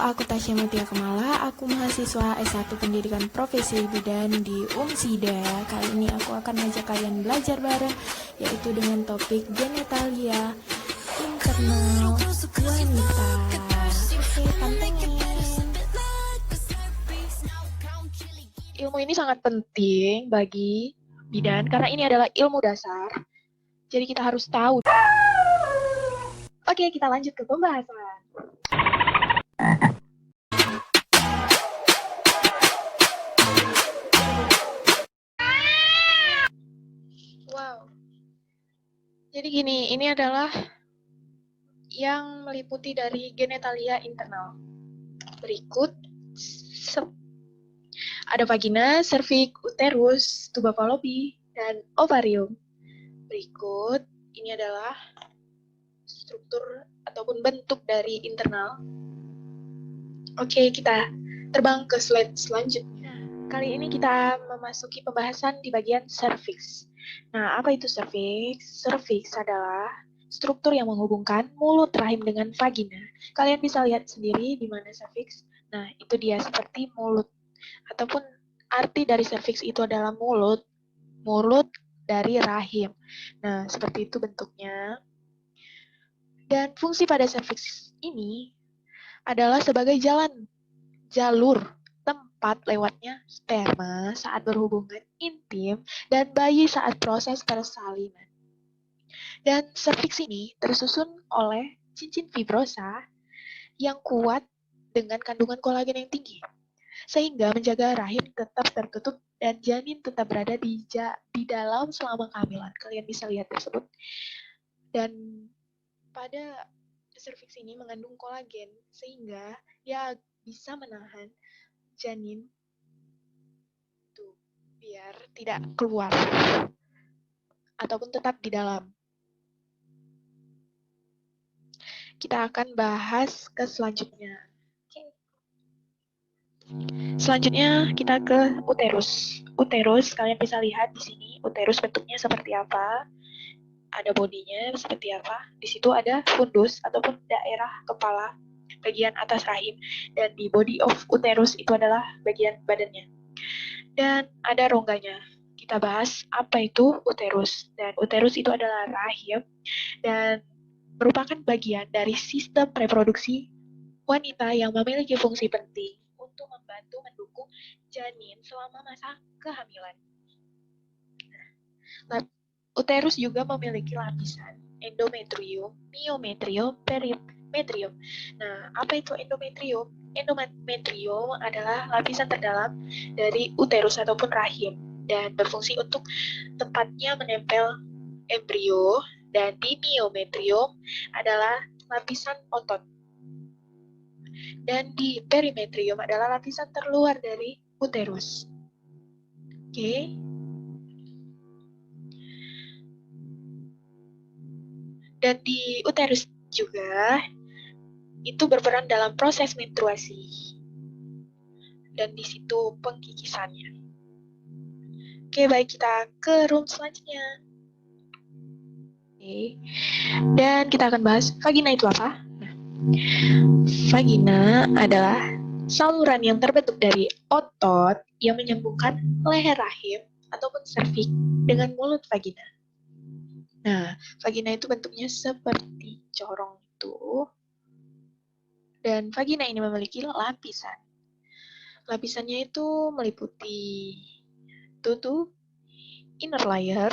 aku Tasya Mutia Kemala, aku mahasiswa S1 Pendidikan Profesi Bidan di UMSIDA. Kali ini aku akan ngajak kalian belajar bareng, yaitu dengan topik genitalia internal wanita. Oke, pantengin. Ilmu ini sangat penting bagi bidan karena ini adalah ilmu dasar. Jadi kita harus tahu. Oke, kita lanjut ke pembahasan. Wow. Jadi gini, ini adalah yang meliputi dari genitalia internal. Berikut ada vagina, cervix, uterus, tuba fallopi, dan ovarium. Berikut ini adalah struktur ataupun bentuk dari internal. Oke, kita terbang ke slide selanjutnya. Kali ini kita memasuki pembahasan di bagian cervix. Nah, apa itu cervix? Cervix adalah struktur yang menghubungkan mulut rahim dengan vagina. Kalian bisa lihat sendiri di mana cervix. Nah, itu dia seperti mulut. Ataupun arti dari cervix itu adalah mulut dari rahim. Nah, seperti itu bentuknya. Dan fungsi pada cervix ini adalah sebagai jalur tempat lewatnya sperma saat berhubungan intim dan bayi saat proses persalinan. Dan serviks ini tersusun oleh cincin fibrosa yang kuat dengan kandungan kolagen yang tinggi, sehingga menjaga rahim tetap tertutup dan janin tetap berada di dalam selama kehamilan. Kalian bisa lihat tersebut. Dan pada serviks ini mengandung kolagen, sehingga dia bisa menahan janin tuh biar tidak keluar ataupun tetap di dalam. Kita akan bahas ke selanjutnya. Selanjutnya kita ke uterus. Uterus kalian bisa lihat di sini uterus bentuknya seperti apa. Ada bodinya seperti apa. Di situ ada fundus ataupun daerah kepala bagian atas rahim, dan di body of uterus itu adalah bagian badannya. Dan ada rongganya. Kita bahas apa itu uterus. Dan uterus itu adalah rahim dan merupakan bagian dari sistem reproduksi wanita yang memiliki fungsi penting untuk membantu mendukung janin selama masa kehamilan. Nah, uterus juga memiliki lapisan endometrium, myometrium, perimetrium. Nah, apa itu endometrium? Endometrium adalah lapisan terdalam dari uterus ataupun rahim dan berfungsi untuk tepatnya menempel embrio, dan di myometrium adalah lapisan otot. Dan di perimetrium adalah lapisan terluar dari uterus. Oke. Dan di uterus juga itu berperan dalam proses menstruasi. Dan di situ pengkikisannya. Oke, baik, kita ke room selanjutnya. Oke. Dan kita akan bahas vagina itu apa? Nah, vagina adalah saluran yang terbentuk dari otot yang menyambungkan leher rahim ataupun serviks dengan mulut vagina. Nah, vagina itu bentuknya seperti corong itu. Dan vagina ini memiliki lapisan. Lapisannya itu meliputi tubuh, inner layer,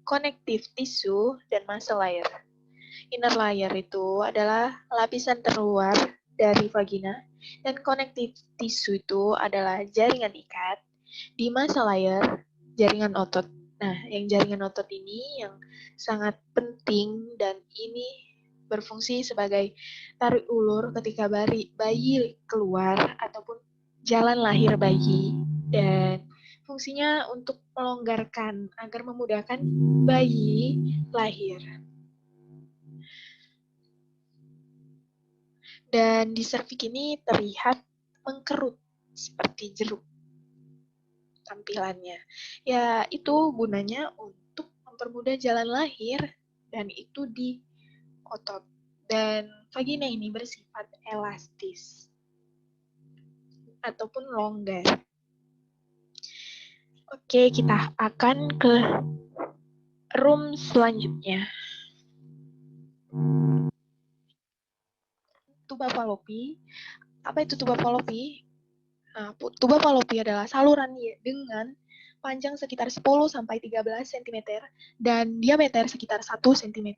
connective tissue, dan muscle layer. Inner layer itu adalah lapisan terluar dari vagina, dan connective tissue itu adalah jaringan ikat. Di muscle layer, jaringan otot. Nah, yang jaringan otot ini yang sangat penting dan ini berfungsi sebagai tarik ulur ketika bayi keluar ataupun jalan lahir bayi, dan fungsinya untuk melonggarkan agar memudahkan bayi lahir. Dan di serviks ini terlihat mengkerut seperti jeruk tampilannya. Ya, itu gunanya untuk mempermudah jalan lahir, dan itu di otot. Dan vagina ini bersifat elastis. ataupun longgar. Oke, kita akan ke room selanjutnya. Tuba Fallopi. Apa itu tuba Fallopi? Nah, tuba Fallopi adalah saluran dengan panjang sekitar 10 sampai 13 cm dan diameter sekitar 1 cm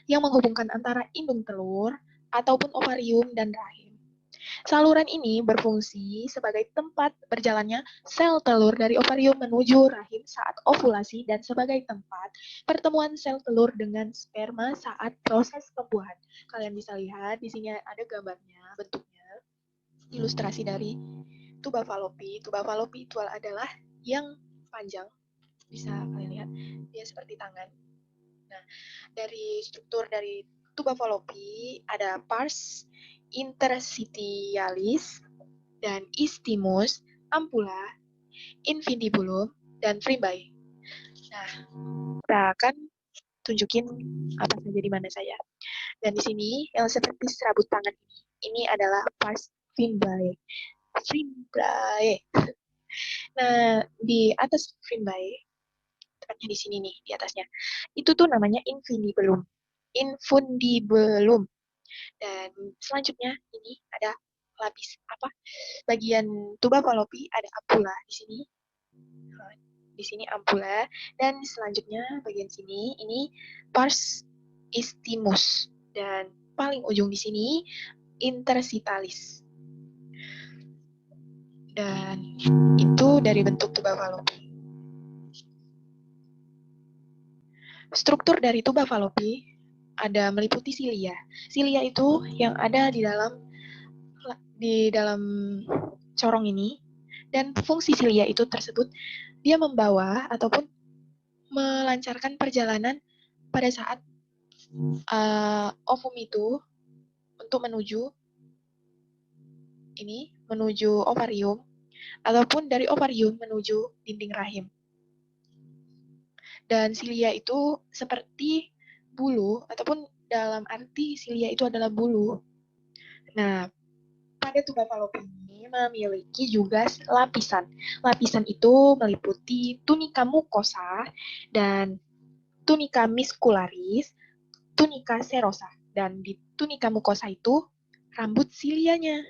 yang menghubungkan antara indung telur ataupun ovarium dan rahim. Saluran ini berfungsi sebagai tempat berjalannya sel telur dari ovarium menuju rahim saat ovulasi dan sebagai tempat pertemuan sel telur dengan sperma saat proses pembuahan. Kalian bisa lihat di sini ada gambarnya, bentuknya, ilustrasi dari tuba Fallopi. Tuba Fallopi itu adalah yang panjang, bisa kalian lihat, dia seperti tangan. Nah, dari struktur dari tuba Fallopi ada pars, interstitialis, dan istimus, ampula, infundibulum, dan fimbae. Nah, kita akan tunjukin apa saja di mana saya. Dan di sini yang seperti serabut tangan ini adalah pars fimbae. Fimbae. Nah, di atas fimbae, tepatnya di sini nih, di atasnya, itu tuh namanya infundibulum. Infundibulum. Dan selanjutnya ini ada lapis bagian tuba Fallopi ada ampula di sini. Di sini ampula dan selanjutnya bagian sini ini pars istimus dan paling ujung di sini interstitialis. Dan itu dari bentuk tuba Fallopi. Struktur dari tuba Fallopi ada meliputi silia. Silia itu yang ada di dalam corong ini, dan fungsi silia itu tersebut dia membawa ataupun melancarkan perjalanan pada saat ovum itu untuk menuju ovarium ataupun dari ovarium menuju dinding rahim. Dan silia itu seperti bulu ataupun dalam arti silia itu adalah bulu. Nah, pada tuba Fallopi ini memiliki juga lapisan. Lapisan itu meliputi tunica mucosa dan tunica muscularis, tunica serosa. Dan di tunica mucosa itu rambut silianya,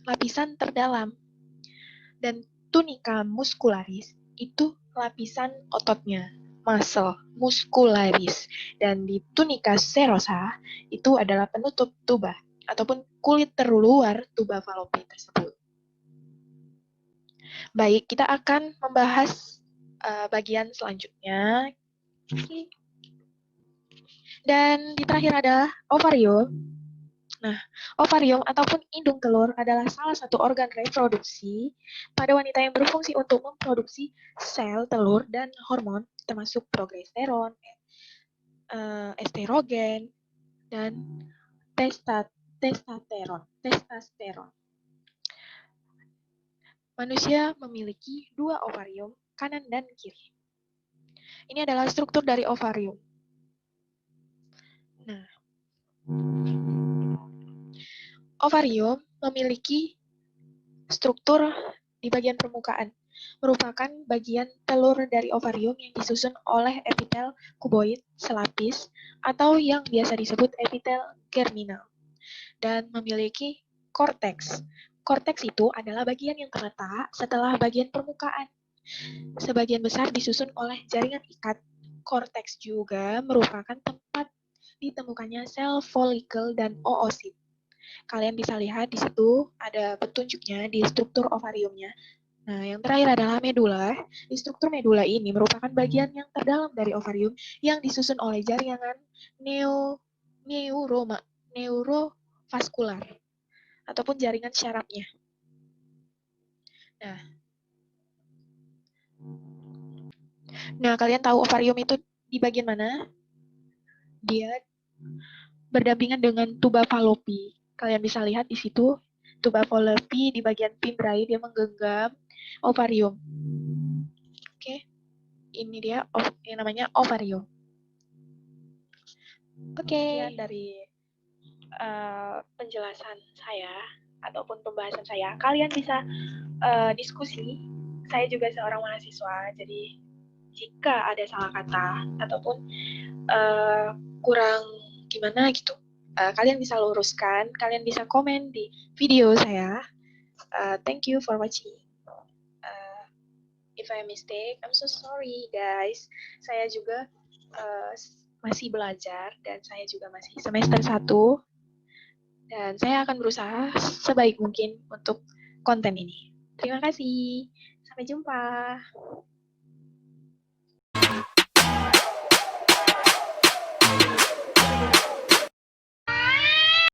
lapisan terdalam. Dan tunica muscularis itu lapisan ototnya, muscle, muscularis. Dan di tunica serosa itu adalah penutup tuba ataupun kulit terluar tuba Fallopi tersebut. Baik, kita akan membahas bagian selanjutnya. Dan di terakhir ada ovarium. Nah, ovarium ataupun indung telur adalah salah satu organ reproduksi pada wanita yang berfungsi untuk memproduksi sel telur dan hormon termasuk progesteron, estrogen, dan testosteron. Manusia memiliki 2 ovarium, kanan dan kiri. Ini adalah struktur dari ovarium. Nah, ovarium memiliki struktur di bagian permukaan, merupakan bagian telur dari ovarium yang disusun oleh epitel kuboid selapis atau yang biasa disebut epitel germinal, dan memiliki korteks. Korteks itu adalah bagian yang terletak setelah bagian permukaan. Sebagian besar disusun oleh jaringan ikat. Korteks juga merupakan tempat ditemukannya sel folikel dan oosit. Kalian bisa lihat di situ ada petunjuknya di struktur ovariumnya. Nah, yang terakhir adalah medula. Di struktur medula ini merupakan bagian yang terdalam dari ovarium yang disusun oleh jaringan neurovaskular ataupun jaringan syarafnya. Nah, kalian tahu ovarium itu di bagian mana? Dia berdampingan dengan tuba Fallopi. Kalian bisa lihat di situ tuba Fallopi di bagian fimbriae dia menggenggam ovarium. Oke. Ini dia yang namanya ovarium. Oke. Sekian dari penjelasan saya ataupun pembahasan saya, kalian bisa diskusi. Saya juga seorang mahasiswa, jadi jika ada salah kata ataupun kurang gimana gitu, kalian bisa luruskan, kalian bisa komen di video saya. Thank you for watching. If I mistake, I'm so sorry guys. Saya juga masih belajar dan saya juga masih semester 1 dan saya akan berusaha sebaik mungkin untuk konten ini. Terima kasih. Sampai jumpa.